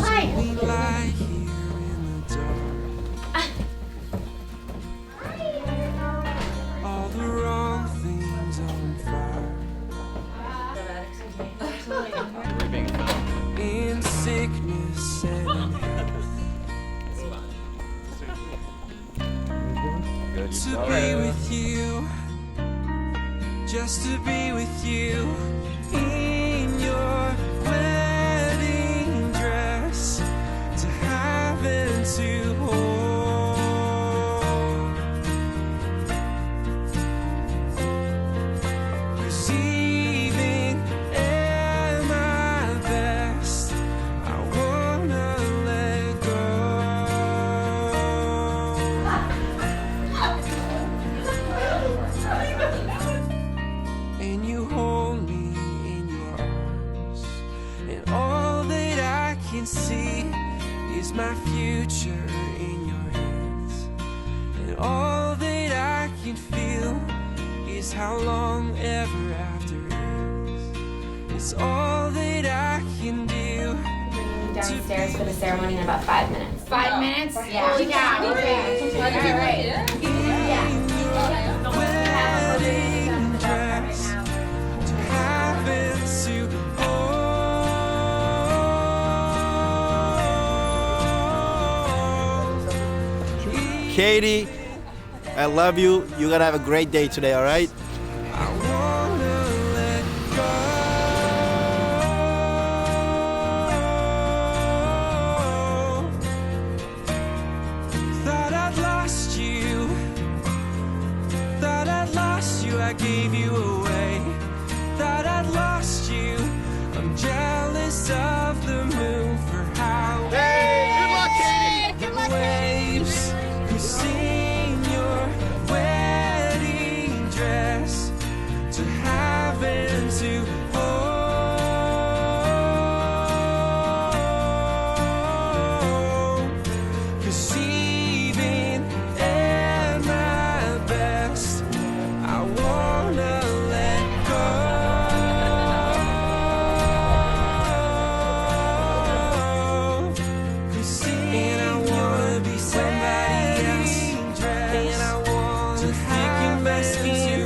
We lie here in the dark. All the wrong things on fire. In sickness and in health. To be with you, just to be with you in your wedding dress, to have and to hold. 'Cause even at my best, I wanna let go. And you hold me in your arms, and all that I can see is my future in your hands, and all that I can feel is how long ever after is. It's all that I can do. Downstairs for the ceremony in about 5 minutes. 5 minutes? Yeah. Yeah, okay. All right. Wedding dress, to have and to hold. Katie, I love you. You're gonna have a great day today, all right? I wanna let go. Thought I'd lost you. Thought I'd lost you. I gave you away. Thought I'd lost you. I'm jealous of the moon for how. Hey, good luck, Katie. The waves could sing your wedding dress, to have and to hold. 'Cause even at my best, I wanna let go. And I wanna be somebody else, and I wanna have best you,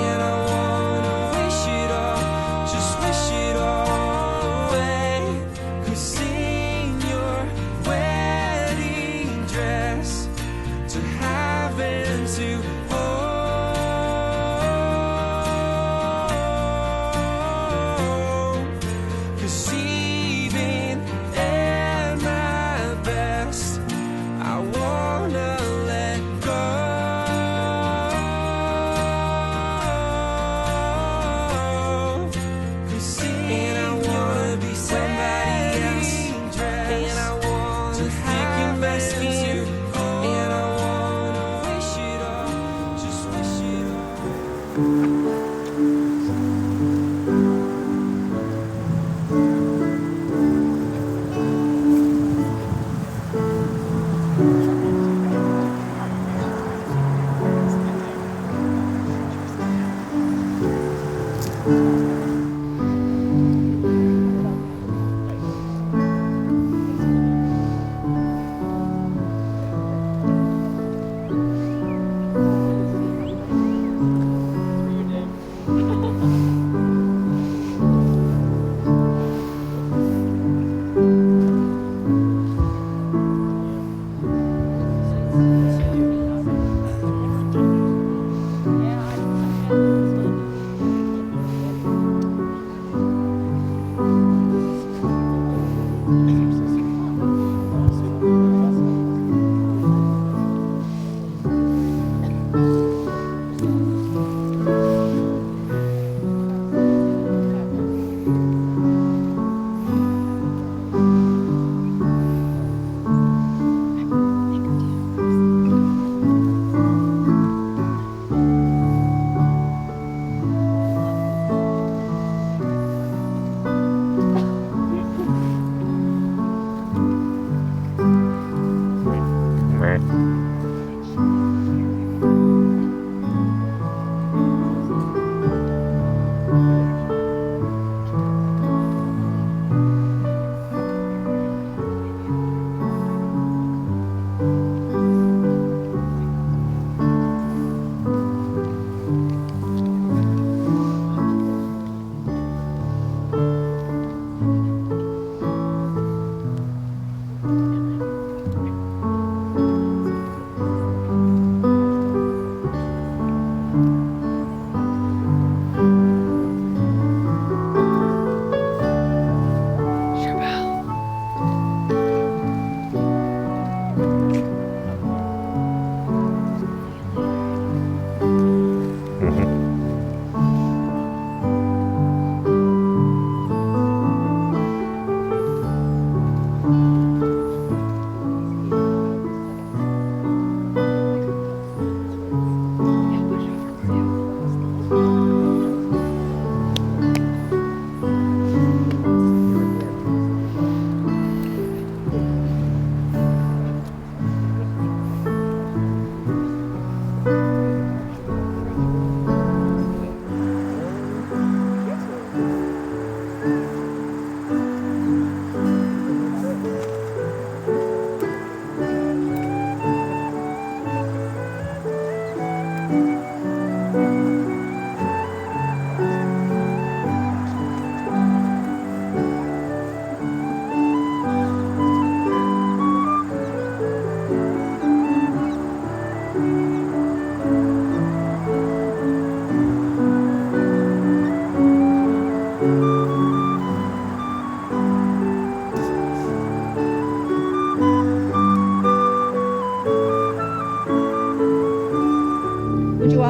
and I wanna wish it all, just wish it all away. 'Cause in your wedding dress, to have and to hold. 'Cause even at my best, I wanna let go. And I wanna be somebody else, and I wanna have best you, and I wanna wish it all, just wish it all.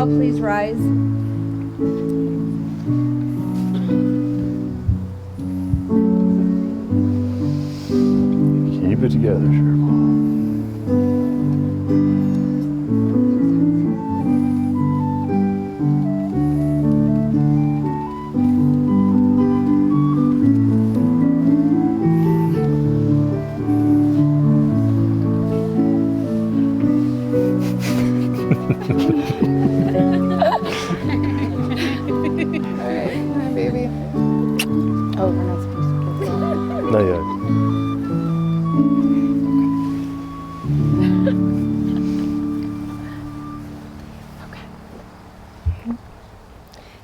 all please rise? Keep it together, Cheryl. Hi, baby. Oh, we're not supposed to kiss. Not yet.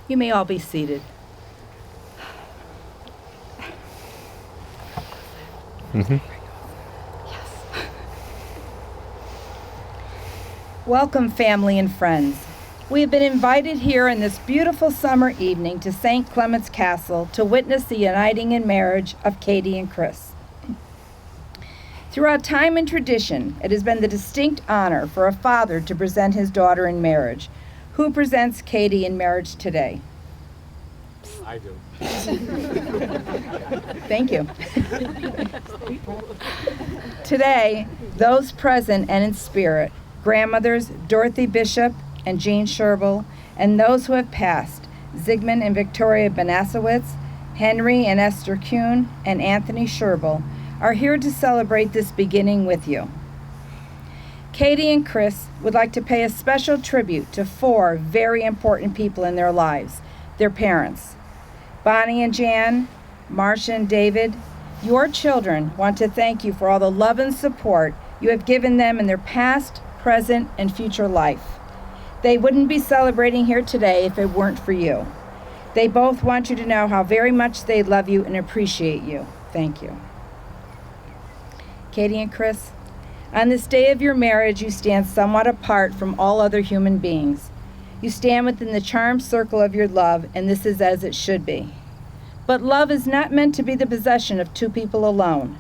You may all be seated. Welcome, family and friends. We have been invited here in this beautiful summer evening to St. Clement's Castle to witness the uniting in marriage of Katie and Chris. Throughout time and tradition, it has been the distinct honor for a father to present his daughter in marriage. Who presents Katie in marriage today? I do. Thank you. Today, those present and in spirit, grandmothers Dorothy Bishop and Jean Sherbel, and those who have passed, Zygmunt and Victoria Banasowitz, Henry and Esther Kuhn, and Anthony Sherbel, are here to celebrate this beginning with you. Katie and Chris would like to pay a special tribute to 4 very important people in their lives, their parents. Bonnie and Jan, Marcia and David, your children want to thank you for all the love and support you have given them in their past, present, and future life. They wouldn't be celebrating here today if it weren't for you. They both want you to know how very much they love you and appreciate you. Thank you. Katie and Chris, on this day of your marriage, you stand somewhat apart from all other human beings. You stand within the charmed circle of your love, and this is as it should be. But love is not meant to be the possession of 2 people alone.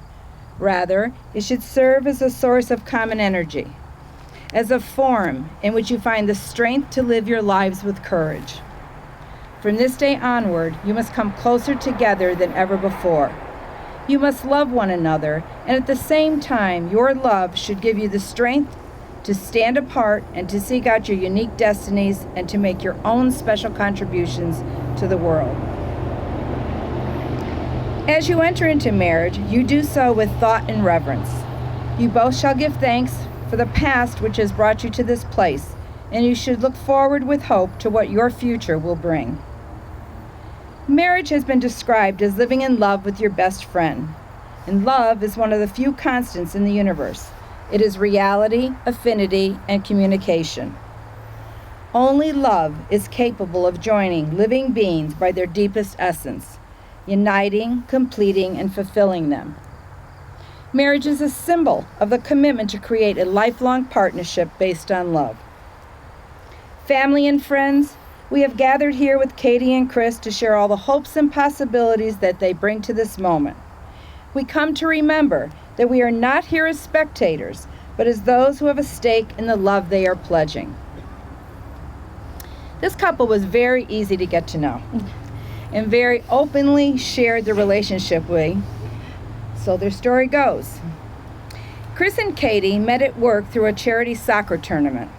Rather, it should serve as a source of common energy, as a forum in which you find the strength to live your lives with courage. From this day onward, you must come closer together than ever before. You must love one another, and at the same time, your love should give you the strength to stand apart and to seek out your unique destinies and to make your own special contributions to the world. As you enter into marriage, you do so with thought and reverence. You both shall give thanks for the past which has brought you to this place, and you should look forward with hope to what your future will bring. Marriage has been described as living in love with your best friend, and love is one of the few constants in the universe. It is reality, affinity, and communication. Only love is capable of joining living beings by their deepest essence, uniting, completing, and fulfilling them. Marriage is a symbol of the commitment to create a lifelong partnership based on love. Family and friends, we have gathered here with Katie and Chris to share all the hopes and possibilities that they bring to this moment. We come to remember that we are not here as spectators, but as those who have a stake in the love they are pledging. This couple was very easy to get to know and very openly shared their relationship with. So their story goes. Chris and Katie met at work through a charity soccer tournament.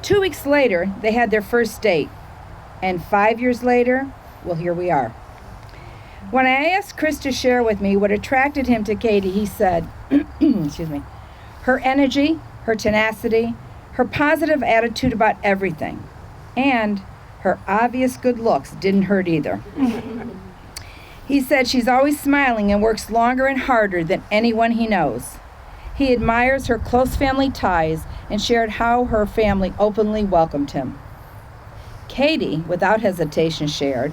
2 weeks later, they had their first date. And 5 years later, well, here we are. When I asked Chris to share with me what attracted him to Katie, he said, excuse me, her energy, her tenacity, her positive attitude about everything, and her obvious good looks didn't hurt either. He said she's always smiling and works longer and harder than anyone he knows. He admires her close family ties and shared how her family openly welcomed him. Katie, without hesitation, shared,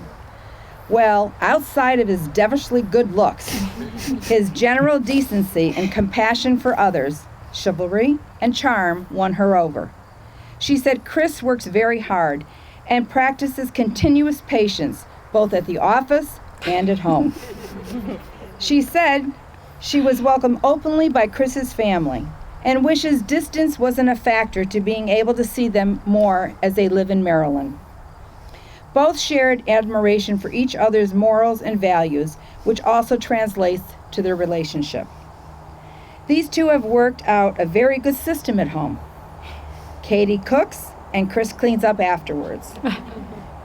well, outside of his devilishly good looks, his general decency and compassion for others, chivalry and charm won her over. She said Chris works very hard and practices continuous patience, both at the office and at home. She said she was welcomed openly by Chris's family. and wishes distance wasn't a factor to being able to see them more as they live in Maryland. Both shared admiration for each other's morals and values, which also translates to their relationship. These two have worked out a very good system at home. Katie cooks, and Chris cleans up afterwards.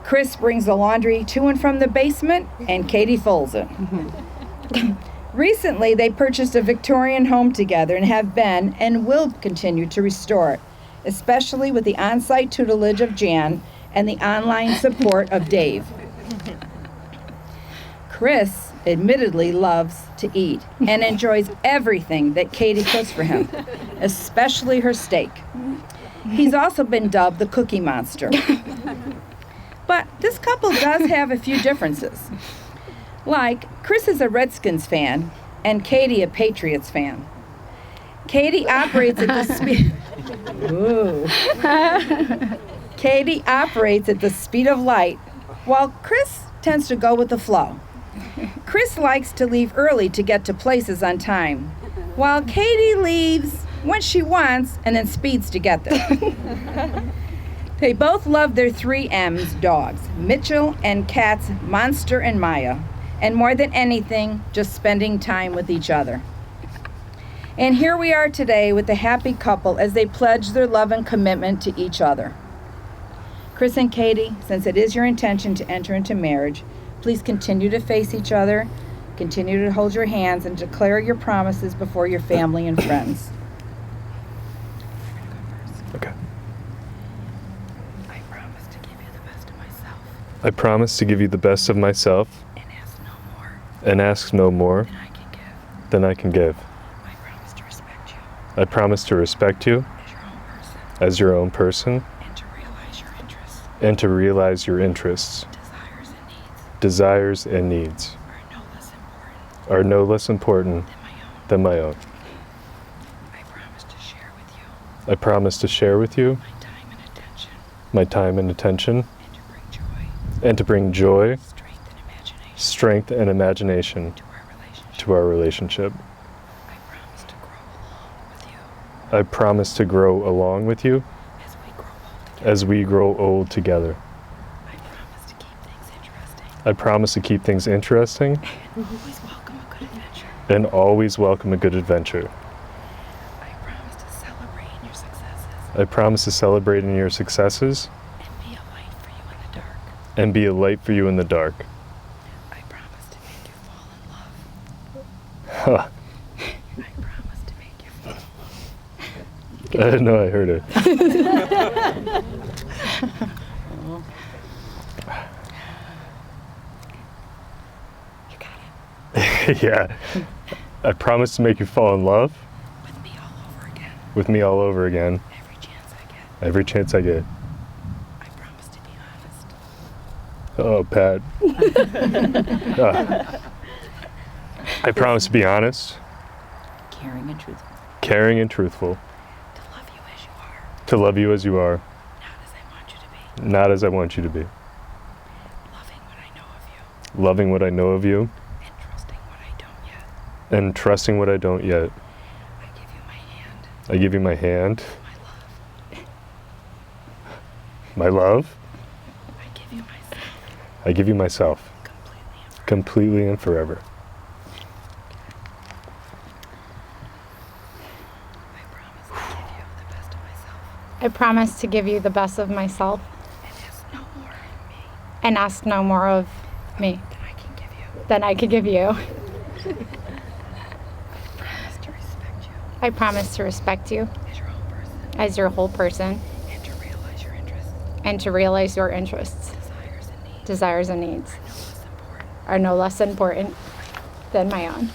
Chris brings the laundry to and from the basement, and Katie folds it. Recently, they purchased a Victorian home together and have been and will continue to restore it, especially with the on-site tutelage of Jan and the online support of Dave. Chris admittedly loves to eat and enjoys everything that Katie cooks for him, especially her steak. He's also been dubbed the Cookie Monster. But this couple does have a few differences. Like, Chris is a Redskins fan and Katie a Patriots fan. Katie operates at the speed. Ooh. Katie operates at the speed of light, while Chris tends to go with the flow. Chris likes to leave early to get to places on time, while Katie leaves when she wants and then speeds to get there. They both love their 3 M's dogs, Mitchell and cats Monster and Maya, and more than anything, just spending time with each other. And here we are today with the happy couple as they pledge their love and commitment to each other. Chris and Katie, since it is your intention to enter into marriage, please continue to face each other, continue to hold your hands, and declare your promises before your family and friends. Okay. I promise to give you the best of myself I promise to give you the best of myself and ask no more and ask no more than I can give. than I can give. I promise to respect you I promise to respect you as your own person as your own person and to realize your interests, and to realize your interests, desires, and needs desires, and needs are no less important are no less important than my own. than my own. I promise to share with you I promise to share with you my time and attention my time and attention and to bring joy, and to bring joy, strength, and imagination strength, and imagination to our relationship. to our relationship. I promise to grow along with you I promise to grow along with you as we grow old together. as we grow old together. I promise to keep things interesting I promise to keep things interesting and always welcome a good adventure. and always welcome a good adventure. I promise to celebrate in your successes I promise to celebrate in your successes and be a light for you in the dark. and be a light for you in the dark. I promise to make you fall in love. Huh. I promise to make you fall. I didn't know I heard it. You got it. Yeah. I promise to make you fall in love With me all over again. with me all over again Every chance I get. every chance I get. I promise to be honest. Oh, Pat. I promise to be honest, Caring and truthful. caring, and truthful, To love you as you are. to love you as you are, Not as I want you to be. not as I want you to be, Loving what I know of you. loving what I know of you, And trusting what I don't yet. and trusting what I don't yet. I give you my hand. I give you my hand, My love. my love, I give you myself. I give you myself, Completely and forever. completely and forever. I promise to give you the best of myself. I promise to give you the best of myself And ask no more of me and ask no more of me than I can give you. than I could give you. I promise to respect you I promise to respect you as your own person as your whole person and to realize your interests, and to realize your interests, desires, and needs desires, and needs are no less important are no less important than my own.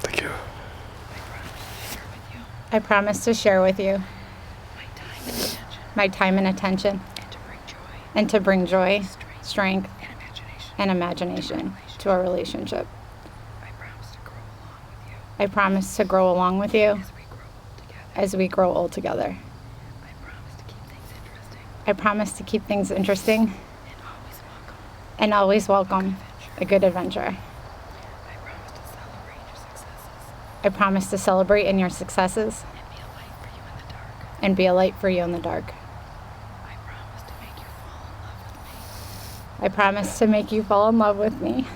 Thank you. I promise to share with you I promise to share with you my time and attention my time and attention and to bring joy, and to bring joy, strength, and imagination and imagination to our relationship. I promise to grow along with you I promise to grow along with you as we grow old together. as we grow old together. I promise to keep things interesting And always welcome and always welcome a good adventure. I promise to celebrate your successes I promise to celebrate in your successes and be a light for you in the dark. I promise to make you fall in love with me.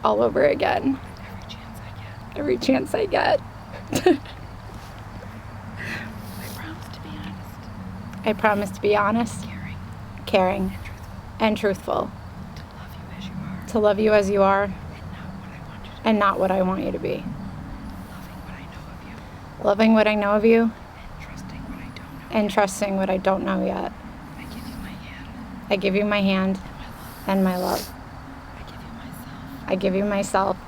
All over again. Every chance I get. I promise to be honest, caring, and truthful. To love you as you are, and not what I want you to be. Loving what I know of you, and trusting what I don't know yet. I give you my hand and my love. I give you myself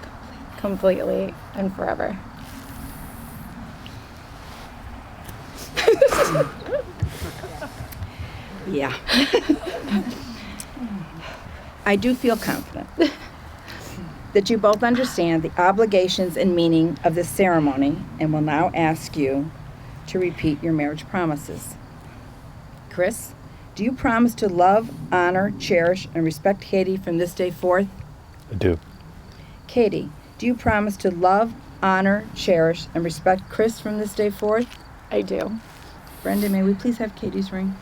completely and forever. Yeah. I do feel confident that you both understand the obligations and meaning of this ceremony and will now ask you to repeat your marriage promises. Chris, do you promise to love, honor, cherish, and respect Katie from this day forth? I do. Katie, do you promise to love, honor, cherish, and respect Chris from this day forth? I do. Brenda, may we please have Katie's ring?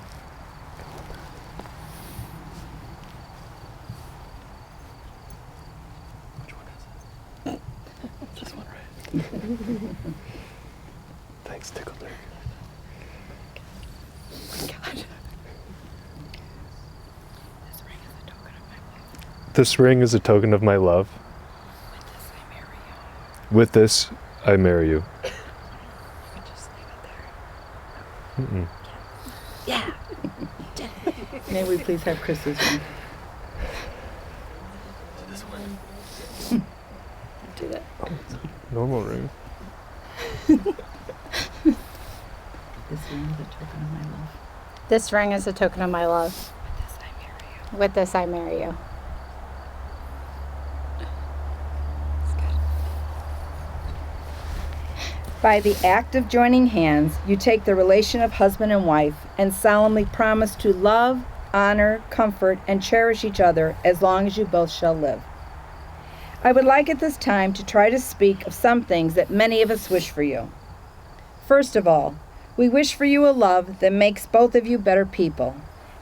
This one, right? Thanks, Tickler. God. This ring is a token of my love. With this, I marry you. Mm-mm. Yeah. May we please have Chris's ring? Do that. Normal ring. This ring is a token of my love. This ring is a token of my love. With this, I marry you. By the act of joining hands, you take the relation of husband and wife and solemnly promise to love, honor, comfort, and cherish each other as long as you both shall live. I would like at this time to try to speak of some things that many of us wish for you. First of all, we wish for you a love that makes both of you better people,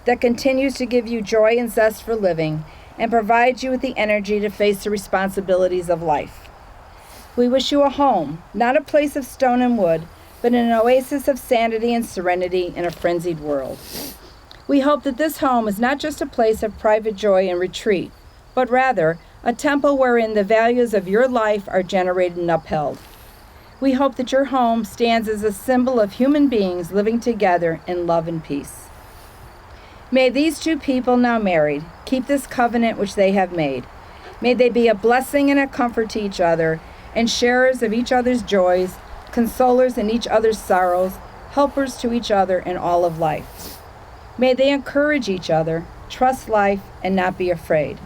that continues to give you joy and zest for living, and provides you with the energy to face the responsibilities of life. We wish you a home, not a place of stone and wood, but an oasis of sanity and serenity in a frenzied world. We hope that this home is not just a place of private joy and retreat, but rather a temple wherein the values of your life are generated and upheld. We hope that your home stands as a symbol of human beings living together in love and peace. May these two people now married keep this covenant which they have made. May they be a blessing and a comfort to each other, and sharers of each other's joys, consolers in each other's sorrows, helpers to each other in all of life. May they encourage each other, trust life, and not be afraid.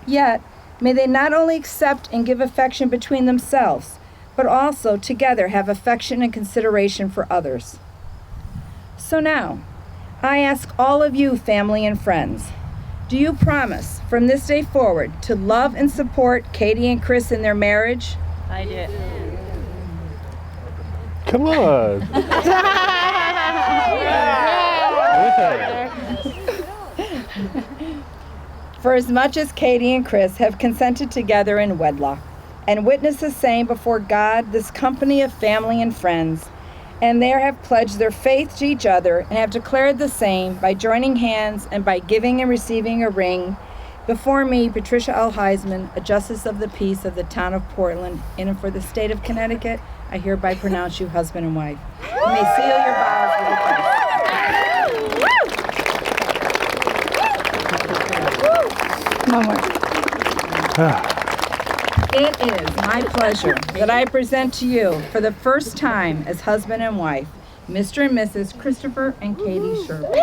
Yet, may they not only accept and give affection between themselves, but also together have affection and consideration for others. So now, I ask all of you, family and friends, do you promise from this day forward to love and support Katie and Chris in their marriage? I did. Come on. For as much as Katie and Chris have consented together in wedlock, and witnessed the same before God, this company of family and friends, and there have pledged their faith to each other and have declared the same by joining hands and by giving and receiving a ring, before me, Patricia L. Heisman, a Justice of the Peace of the town of Portland, in and for the state of Connecticut, I hereby pronounce you husband and wife. You may seal your vows with a kiss. One more. It is my pleasure that I present to you for the first time as husband and wife, Mr. and Mrs. Christopher and Katie Sherwood.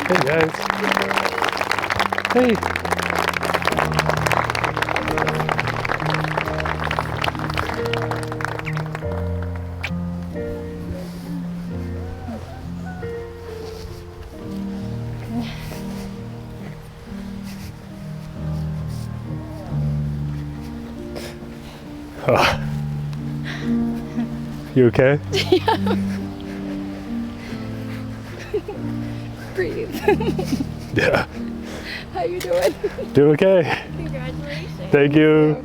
Hey, guys. Hey. You okay? Breathe. Yeah. How you doing? Doing okay. Congratulations. Thank you.